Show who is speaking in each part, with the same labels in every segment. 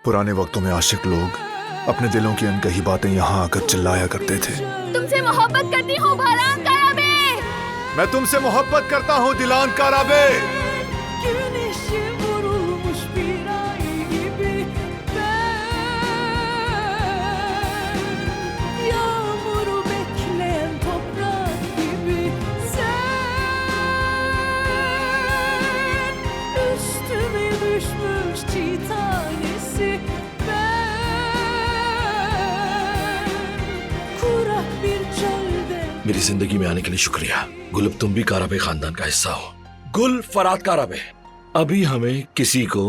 Speaker 1: पुराने वक्तों में आशिक लोग अपने दिलों की अनकही बातें यहाँ आकर चिल्लाया करते थे।
Speaker 2: तुमसे मोहब्बत करती हूँ बारान काराबे।
Speaker 1: मैं तुमसे मोहब्बत करता हूँ दिलान काराबे।
Speaker 3: Güneşe vurulmuş bir ay gibi ben, yağmuru bekleyen toprak gibi sen, üstüme düşmüş çiğ tanesi ben, kurak bir çölde.
Speaker 4: मेरी जिंदगी में आने के लिए शुक्रिया। गुल, अब तुम भी काराबे खानदान का हिस्सा हो। गुल फराद काराबे, अभी हमें किसी को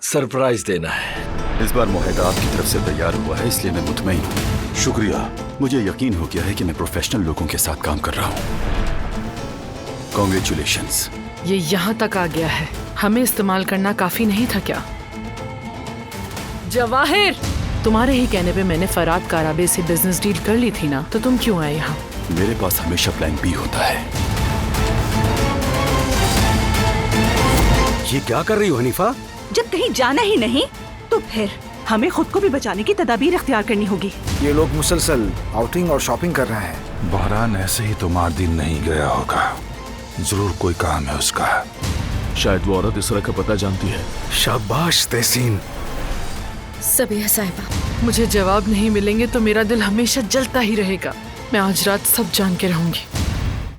Speaker 4: सरप्राइज देना है।
Speaker 5: इस बार मुआहदा आपकी तरफ से तैयार हुआ है, इसलिए मैं मुतमईन हूँ। शुक्रिया। मुझे यकीन हो गया है कि मैं प्रोफेशनल लोगों के साथ काम कर रहा हूँ। कॉन्ग्रेचुलेशंस।
Speaker 6: ये यहाँ तक आ गया है, हमें इस्तेमाल करना काफी नहीं था क्या? जवाहिर, तुम्हारे ही कहने पे मैंने फराद काराबे से बिजनेस डील कर ली थी ना, तो तुम क्यों आए यहाँ?
Speaker 5: मेरे पास हमेशा प्लान बी होता है।
Speaker 7: ये क्या कर रही हो हनीफा?
Speaker 8: जब कहीं जाना ही नहीं तो फिर हमें खुद को भी बचाने की तदाबीर इख्तियार करनी होगी।
Speaker 9: ये लोग मुसलसल आउटिंग और शॉपिंग कर रहे हैं।
Speaker 1: बहरान ऐसे ही तो मारदीन नहीं गया होगा, जरूर कोई काम है उसका।
Speaker 4: शायद वो औरत इसरा का पता जानती है।
Speaker 9: शाबाश तहसीन।
Speaker 2: सबिया साहिबा,
Speaker 6: मुझे जवाब नहीं मिलेंगे तो मेरा दिल हमेशा जलता ही रहेगा। मैं आज रात सब जान के रहूंगी।